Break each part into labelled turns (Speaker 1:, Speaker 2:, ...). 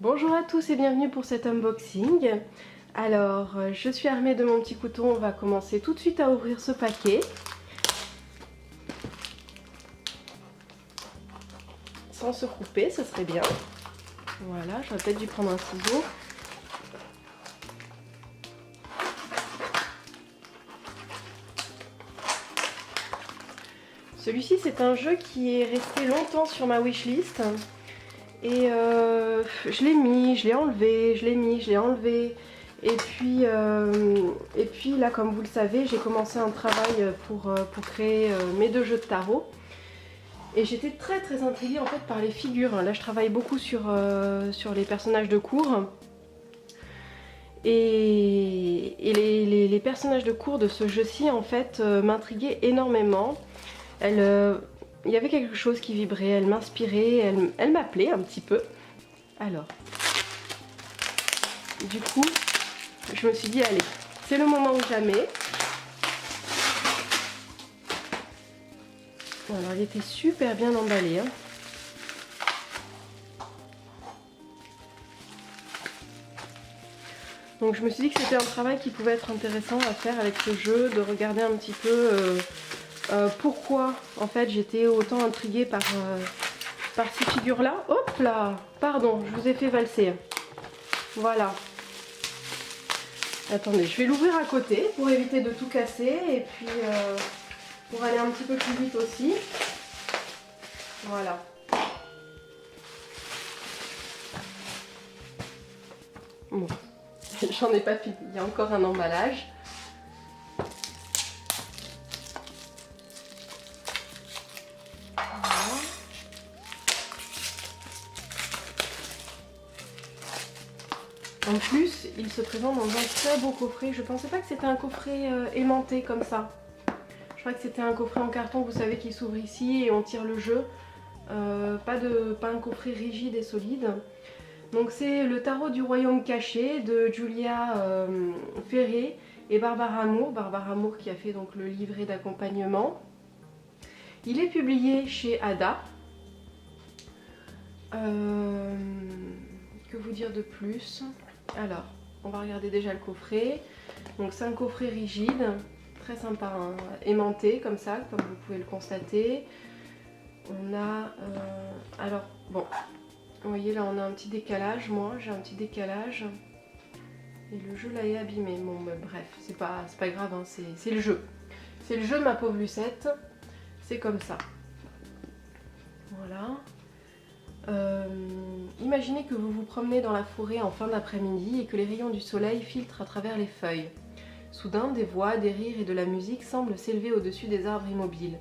Speaker 1: Bonjour à tous et bienvenue pour cet unboxing. Alors, je suis armée de mon petit couteau, on va commencer tout de suite à ouvrir ce paquet. Sans se couper, ce serait bien. Voilà, j'aurais peut-être dû prendre un ciseau. Celui-ci, c'est un jeu qui est resté longtemps sur ma wishlist. Et je l'ai mis, je l'ai enlevé, je l'ai mis, je l'ai enlevé. Et puis là, comme vous le savez, j'ai commencé un travail pour créer mes deux jeux de tarot. Et j'étais très intriguée en fait par les figures. Là, je travaille beaucoup sur les personnages de cours. Et les personnages de cours de ce jeu-ci, en fait, m'intriguaient énormément. Il y avait quelque chose qui vibrait, elle m'inspirait, elle m'appelait un petit peu. Alors, du coup, je me suis dit, allez, c'est le moment ou jamais. Alors, il était super bien emballé. Hein. Donc, je me suis dit que c'était un travail qui pouvait être intéressant à faire avec ce jeu, de regarder un petit peu pourquoi, en fait, j'étais autant intriguée par ces figures-là. Hop là, pardon, je vous ai fait valser. Voilà. Attendez, je vais l'ouvrir à côté pour éviter de tout casser et puis pour aller un petit peu plus vite aussi. Voilà. Bon, j'en ai pas fini, il y a encore un emballage. En plus, il se présente dans un très beau coffret. Je pensais pas que c'était un coffret aimanté comme ça. Je crois que c'était un coffret en carton, vous savez, qui s'ouvre ici et on tire le jeu. Pas un coffret rigide et solide. Donc c'est le tarot du royaume caché de Julia Ferré et Barbara Amour. Barbara Amour qui a fait donc le livret d'accompagnement. Il est publié chez Ada. Que vous dire de plus? Alors, on va regarder déjà le coffret. Donc c'est un coffret rigide, très sympa, hein, aimanté comme ça, comme vous pouvez le constater. On a... alors, bon, vous voyez là on a un petit décalage, moi j'ai un petit décalage. Et le jeu là est abîmé. Bon, bah, bref, c'est pas grave, hein, c'est le jeu. C'est le jeu, ma pauvre Lucette. C'est comme ça. Voilà. Imaginez que vous vous promenez dans la forêt en fin d'après-midi et que les rayons du soleil filtrent à travers les feuilles. Soudain, des voix, des rires et de la musique semblent s'élever au-dessus des arbres immobiles.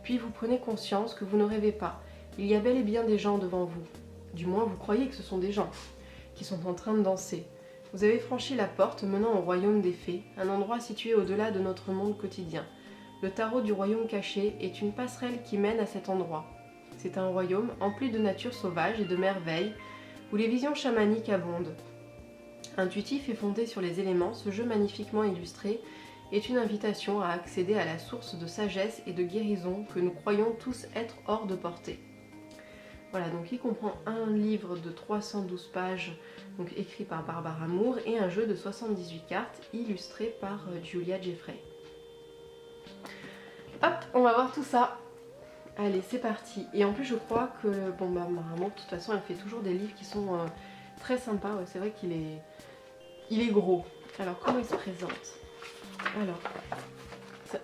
Speaker 1: Puis vous prenez conscience que vous ne rêvez pas. Il y a bel et bien des gens devant vous. Du moins, vous croyez que ce sont des gens qui sont en train de danser. Vous avez franchi la porte menant au royaume des fées, un endroit situé au-delà de notre monde quotidien. Le tarot du royaume caché est une passerelle qui mène à cet endroit. C'est un royaume empli de nature sauvage et de merveilles, où les visions chamaniques abondent. Intuitif et fondé sur les éléments, ce jeu magnifiquement illustré est une invitation à accéder à la source de sagesse et de guérison que nous croyons tous être hors de portée. Voilà, donc il comprend un livre de 312 pages, donc écrit par Barbara Amour, et un jeu de 78 cartes illustré par Julia Jeffrey. Hop, on va voir tout ça. Allez, c'est parti. Et en plus, je crois que, bon, bah, maman, de toute façon, elle fait toujours des livres qui sont très sympas. Ouais, c'est vrai qu'il est gros. Alors, comment il se présente? Alors,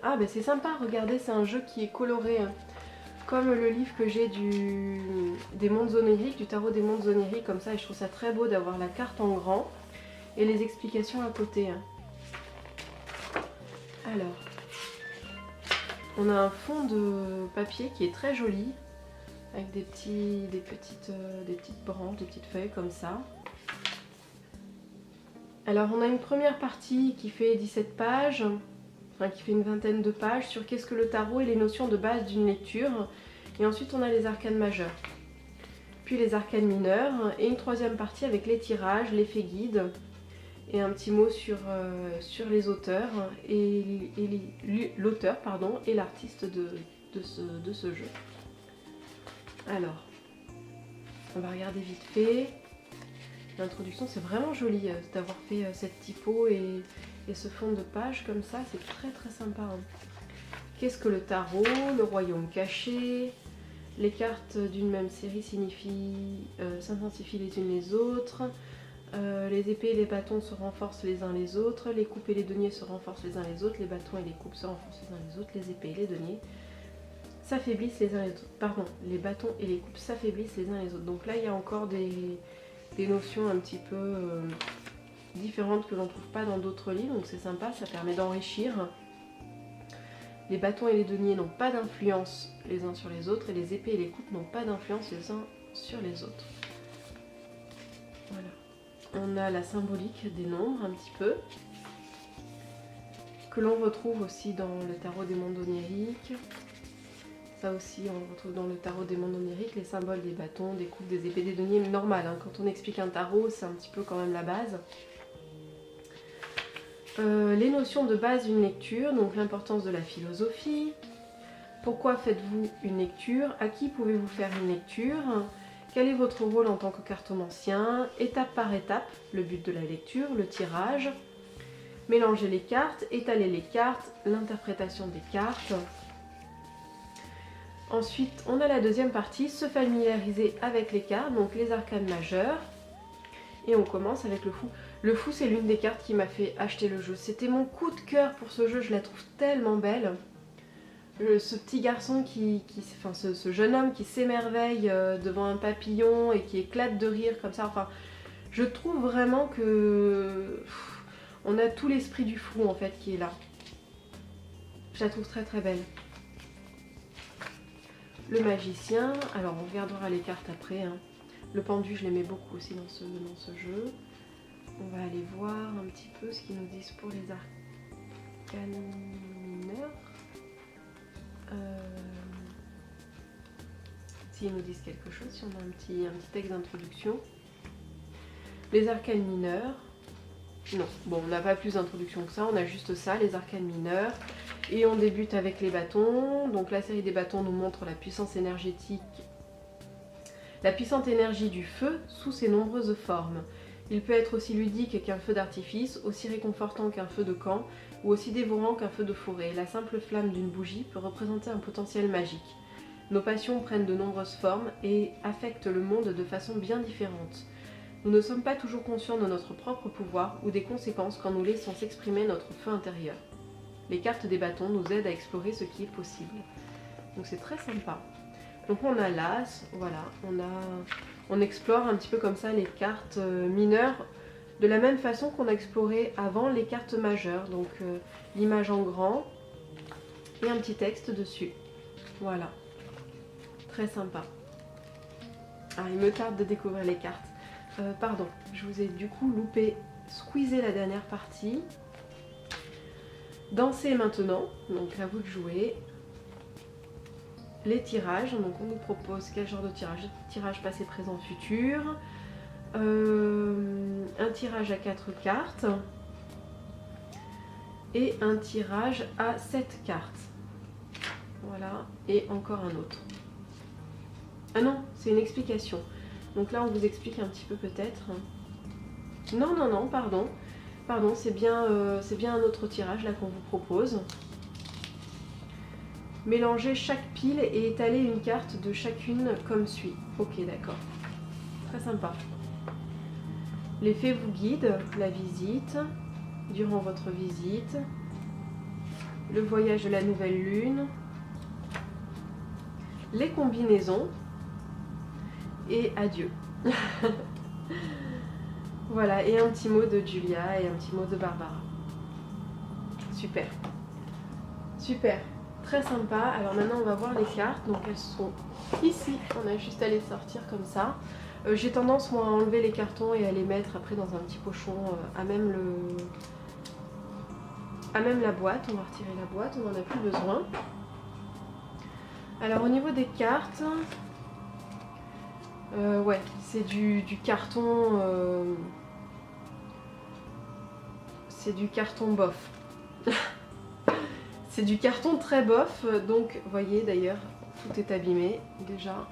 Speaker 1: ah, ben c'est sympa, regardez, c'est un jeu qui est coloré. Hein. Comme le livre que j'ai des mondes oniriques, du tarot des mondes oniriques, comme ça. Et je trouve ça très beau d'avoir la carte en grand et les explications à côté. Hein. Alors... on a un fond de papier qui est très joli, avec des petites branches, des petites feuilles comme ça. Alors on a une première partie qui fait 17 pages, enfin qui fait une vingtaine de pages, sur qu'est-ce que le tarot et les notions de base d'une lecture. Et ensuite on a les arcanes majeures, puis les arcanes mineures, et une troisième partie avec les tirages, l'effet guide, et un petit mot sur les auteurs et l'auteur pardon et l'artiste de ce jeu. Alors, on va regarder vite fait. l'introduction. C'est vraiment joli d'avoir fait cette typo et ce fond de page comme ça, c'est très très sympa. Hein. Qu'est-ce que le tarot? Le royaume caché. Les cartes d'une même série s'intensifient les unes les autres. Les épées et les bâtons se renforcent les uns les autres. Les coupes et les deniers se renforcent les uns les autres. Les bâtons et les coupes se renforcent les uns les autres. Les épées et les deniers s'affaiblissent les uns les autres. Pardon, les bâtons et les coupes s'affaiblissent les uns les autres. Donc là, il y a encore des notions un petit peu différentes que l'on ne trouve pas dans d'autres livres. Donc c'est sympa, ça permet d'enrichir. Les bâtons et les deniers n'ont pas d'influence les uns sur les autres. Et les épées et les coupes n'ont pas d'influence les uns sur les autres. Voilà. On a la symbolique des nombres un petit peu. Que l'on retrouve aussi dans le tarot des mondes oniriques. Ça aussi, on le retrouve dans le tarot des mondes oniriques, les symboles des bâtons, des coupes, des épées, des deniers, normal. Hein. Quand on explique un tarot, c'est un petit peu quand même la base. Les notions de base d'une lecture, donc l'importance de la philosophie. Pourquoi faites-vous une lecture? À qui pouvez-vous faire une lecture? Quel est votre rôle en tant que cartomancien? Étape par étape, le but de la lecture, le tirage. Mélanger les cartes, étaler les cartes, l'interprétation des cartes. Ensuite, on a la deuxième partie, se familiariser avec les cartes, donc les arcanes majeures. Et on commence avec le fou. Le fou, c'est l'une des cartes qui m'a fait acheter le jeu. C'était mon coup de cœur pour ce jeu, je la trouve tellement belle. Ce petit garçon ce jeune homme qui s'émerveille devant un papillon et qui éclate de rire comme ça. Enfin, je trouve vraiment que on a tout l'esprit du fou en fait qui est là. Je la trouve très très belle. Le magicien, alors on regardera les cartes après. Hein. Le pendu, je l'aimais beaucoup aussi dans ce jeu. On va aller voir un petit peu ce qu'ils nous disent pour les arcanes mineurs. S'ils nous disent quelque chose, si on a un petit texte d'introduction. Les arcanes mineurs. Non, bon, on n'a pas plus d'introduction que ça, on a juste ça, les arcanes mineurs. Et on débute avec les bâtons. Donc la série des bâtons nous montre la puissance énergétique, la puissante énergie du feu sous ses nombreuses formes. Il peut être aussi ludique qu'un feu d'artifice, aussi réconfortant qu'un feu de camp, ou aussi dévorant qu'un feu de forêt. La simple flamme d'une bougie peut représenter un potentiel magique. Nos passions prennent de nombreuses formes et affectent le monde de façon bien différente. Nous ne sommes pas toujours conscients de notre propre pouvoir ou des conséquences quand nous laissons s'exprimer notre feu intérieur. Les cartes des bâtons nous aident à explorer ce qui est possible. Donc c'est très sympa. Donc on a l'as, voilà, on explore un petit peu comme ça les cartes mineures de la même façon qu'on a exploré avant les cartes majeures. Donc l'image en grand et un petit texte dessus. Voilà, très sympa. Ah, il me tarde de découvrir les cartes. Pardon, je vous ai du coup squeezé la dernière partie. Dansez maintenant, donc à vous de jouer. Les tirages, donc on nous propose quel genre de tirage? Tirage passé, présent, futur. Un tirage à 4 cartes. Et un tirage à 7 cartes. Voilà, et encore un autre. Ah non, c'est une explication. Donc là, on vous explique un petit peu peut-être. Non, non, non, pardon. Pardon, c'est bien un autre tirage là qu'on vous propose. Mélangez chaque pile et étalez une carte de chacune comme suit. Ok, d'accord. Très sympa. Les fées vous guident, la visite, durant votre visite, le voyage de la nouvelle lune, les combinaisons et adieu. Voilà, et un petit mot de Julia et un petit mot de Barbara. Super. Super. Très sympa. Alors maintenant on va voir les cartes. Donc elles sont ici. On a juste à les sortir comme ça. J'ai tendance moi à enlever les cartons et à les mettre après dans un petit pochon à même la boîte. On va retirer la boîte, on n'en a plus besoin. Alors au niveau des cartes, ouais, c'est du carton. C'est du carton bof. C'est du carton très bof, donc vous voyez d'ailleurs, tout est abîmé déjà.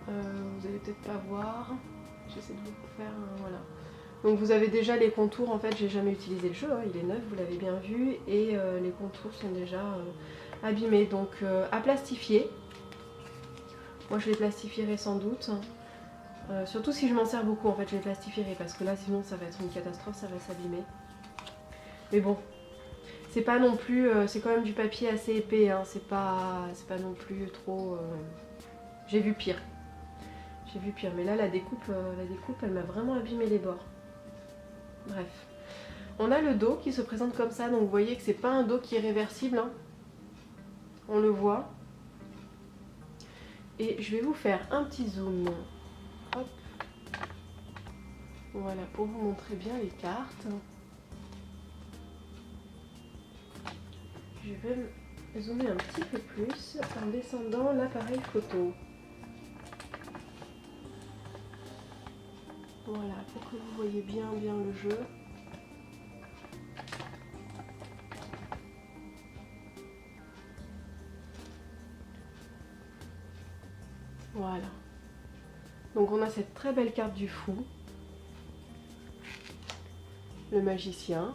Speaker 1: Vous allez peut-être pas voir. J'essaie de vous faire voilà. Donc vous avez déjà les contours, en fait j'ai jamais utilisé le jeu, hein, il est neuf, vous l'avez bien vu, et les contours sont déjà abîmés. Donc à plastifier, moi je les plastifierai sans doute, surtout si je m'en sers beaucoup en fait je les plastifierai, parce que là sinon ça va être une catastrophe, ça va s'abîmer. Mais bon, c'est pas non plus, c'est quand même du papier assez épais, hein, c'est pas non plus trop... J'ai vu pire. J'ai vu pire, mais là la découpe elle m'a vraiment abîmé les bords. Bref. On a le dos qui se présente comme ça, donc vous voyez que c'est pas un dos qui est réversible, hein. On le voit. Et je vais vous faire un petit zoom. Hop. Voilà, pour vous montrer bien les cartes. Je vais zoomer un petit peu plus en descendant l'appareil photo. Voilà, pour que vous voyez bien le jeu. Voilà. Donc on a cette très belle carte du fou. Le magicien.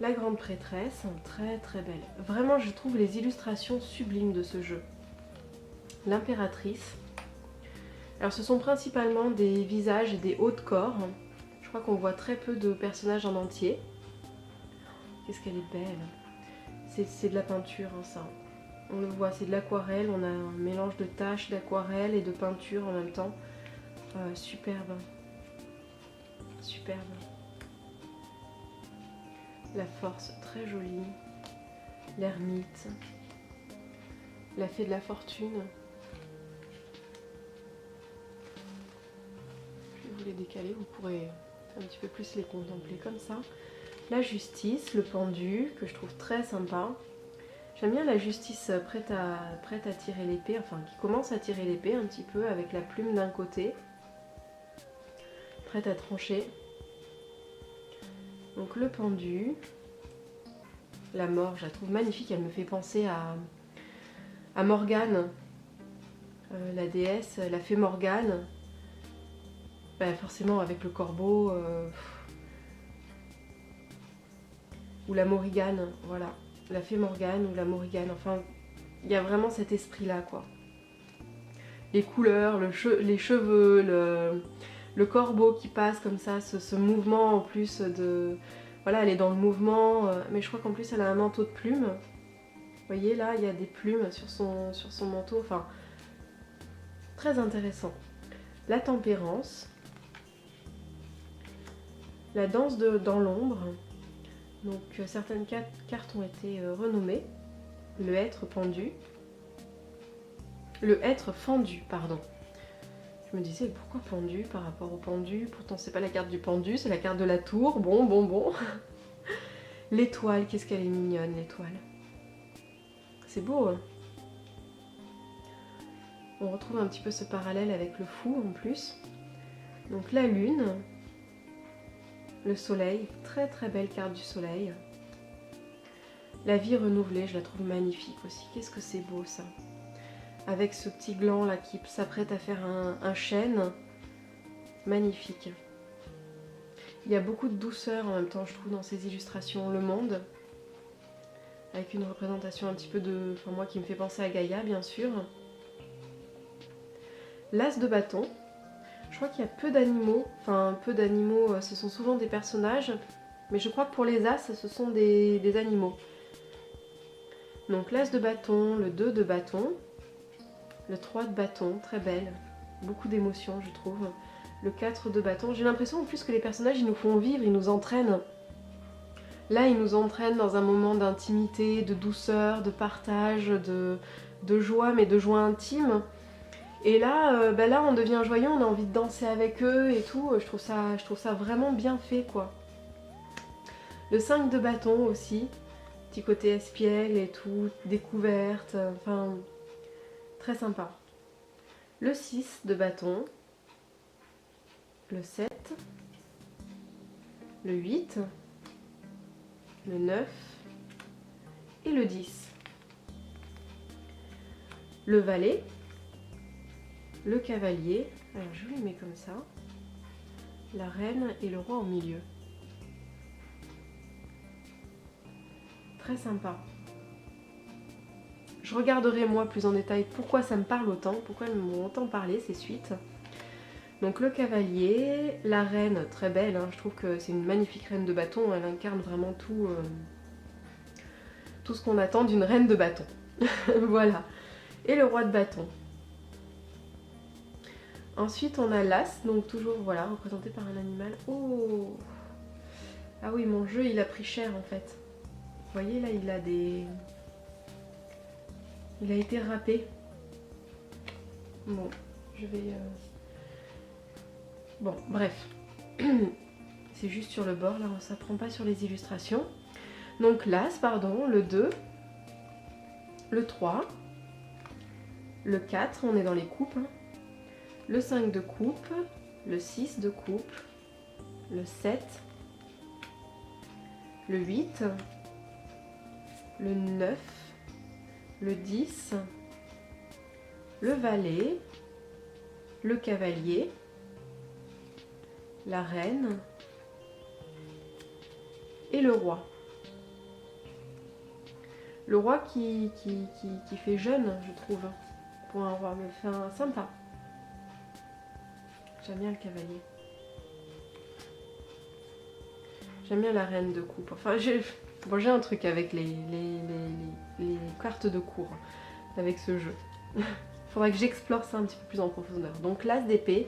Speaker 1: La grande prêtresse, très très belle. Vraiment je trouve les illustrations sublimes de ce jeu. L'impératrice. Alors ce sont principalement des visages et des hauts de corps. Je crois qu'on voit très peu de personnages en entier. Qu'est-ce qu'elle est belle. C'est de la peinture, hein, ça. On le voit, c'est de l'aquarelle. On a un mélange de taches d'aquarelle et de peinture en même temps. Superbe. Superbe. La force, très jolie. L'ermite. La fée de la fortune. Je vais vous les décaler, vous pourrez un petit peu plus les contempler comme ça. La justice, le pendu, que je trouve très sympa. J'aime bien la justice prête à tirer l'épée, enfin qui commence à tirer l'épée un petit peu avec la plume d'un côté. Prête à trancher. Donc le pendu. La mort, je la trouve magnifique, elle me fait penser à Morgane, la déesse, la fée Morgane. Ben, forcément avec le corbeau, ou la Morrigan, voilà. La fée Morgane ou la Morrigan, enfin, il y a vraiment cet esprit-là, quoi. Les couleurs, les cheveux, le corbeau qui passe comme ça, ce mouvement en plus de... Voilà, elle est dans le mouvement, mais je crois qu'en plus elle a un manteau de plumes. Vous voyez là, il y a des plumes sur son manteau, enfin, très intéressant. La tempérance. La danse dans l'ombre. Donc certaines cartes ont été renommées. Le être pendu. Le être fendu, pardon. Je me disais pourquoi pendu par rapport au pendu. Pourtant c'est pas la carte du pendu, c'est la carte de la tour. Bon. L'étoile, qu'est-ce qu'elle est mignonne l'étoile. C'est beau, hein. On retrouve un petit peu ce parallèle avec le fou en plus. Donc la lune. Le soleil, très très belle carte du soleil. La vie renouvelée, je la trouve magnifique aussi. Qu'est-ce que c'est beau ça. Avec ce petit gland là qui s'apprête à faire un chêne. Magnifique. Il y a beaucoup de douceur en même temps, je trouve, dans ces illustrations. Le monde, avec une représentation un petit peu de... Enfin, moi qui me fait penser à Gaïa, bien sûr. L'as de bâton. Je crois qu'il y a peu d'animaux. Enfin, peu d'animaux, ce sont souvent des personnages. Mais je crois que pour les as, ce sont des animaux. Donc l'as de bâton, le 2 de bâton. Le 3 de bâton, très belle. Beaucoup d'émotions, je trouve. Le 4 de bâton. J'ai l'impression en plus que les personnages, ils nous font vivre, ils nous entraînent. Là, ils nous entraînent dans un moment d'intimité, de douceur, de partage, de joie, mais de joie intime. Et là, là, on devient joyeux, on a envie de danser avec eux et tout. Je trouve ça vraiment bien fait, quoi. Le 5 de bâton aussi. Petit côté espiègle et tout, découverte, enfin, très sympa. Le 6 de bâton. Le 7. Le 8. Le 9. Et le 10. Le valet. le cavalier, alors je les mets comme ça, la reine et le roi au milieu. Très sympa. Je regarderai moi plus en détail pourquoi ça me parle autant, pourquoi elles m'ont autant parlé ces suites. Donc le cavalier, la reine, très belle, hein, je trouve que c'est une magnifique reine de bâton, elle incarne vraiment tout ce qu'on attend d'une reine de bâton. Voilà. Et le roi de bâton. Ensuite on a l'as, donc toujours voilà, représenté par un animal. Oh! Ah oui, mon jeu il a pris cher en fait. Vous voyez là, il a été râpé. Bon, je vais... Bon, bref. C'est juste sur le bord, là, ça prend pas sur les illustrations. Donc l'as, pardon, le 2, le 3, le 4, on est dans les coupes, hein, le 5 de coupe, le 6 de coupe, le 7, le 8, le 9, le 10, le valet, le cavalier, la reine et le roi. Le roi qui fait jeune, je trouve, pour un roi, me fait un sympa. J'aime bien le cavalier. J'aime bien la reine de coupe. Enfin, j'ai un truc avec les cartes de cour, avec ce jeu. Faudrait que j'explore ça un petit peu plus en profondeur. Donc l'as d'épée.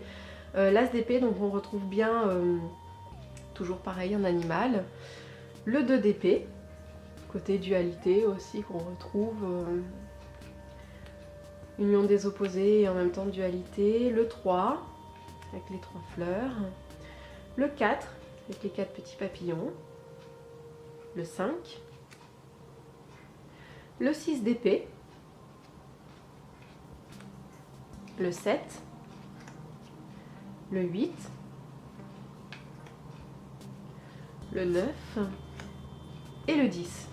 Speaker 1: L'as d'épée, donc on retrouve bien, toujours pareil, un animal. Le 2 d'épée, côté dualité aussi qu'on retrouve. Union des opposés et en même temps dualité. Le 3, avec les 3 fleurs. Le 4, avec les 4 petits papillons. Le 5. Le 6 d'épée. Le 7. Le 8, le 9 et le 10.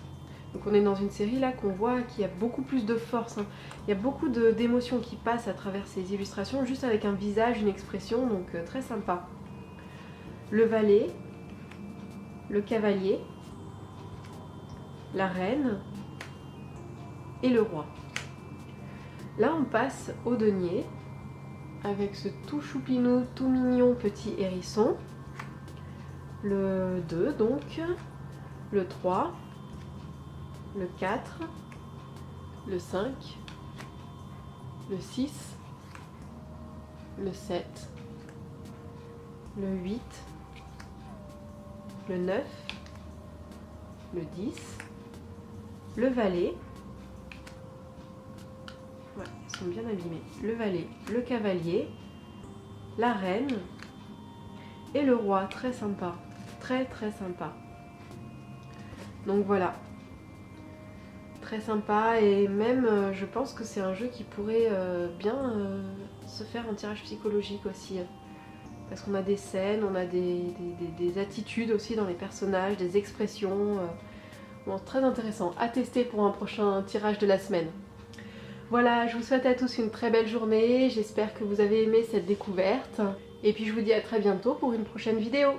Speaker 1: Donc on est dans une série là qu'on voit qu'il y a beaucoup plus de force, hein. Il y a beaucoup d'émotions qui passent à travers ces illustrations, juste avec un visage, une expression, donc très sympa. Le valet, le cavalier, la reine et le roi. Là on passe au denier. Avec ce tout choupinou, tout mignon petit hérisson. Le 2 donc, le 3, le 4, le 5, le 6, le 7, le 8, le 9, le 10, le valet. Ouais, ils sont bien abîmés. Le valet, le cavalier, la reine et le roi. Très sympa. Très très sympa. Donc voilà. Très sympa et même je pense que c'est un jeu qui pourrait bien se faire en tirage psychologique aussi. Parce qu'on a des scènes, on a des attitudes aussi dans les personnages, des expressions. Bon, très intéressant. À tester pour un prochain tirage de la semaine. Voilà, je vous souhaite à tous une très belle journée, j'espère que vous avez aimé cette découverte. Et puis je vous dis à très bientôt pour une prochaine vidéo.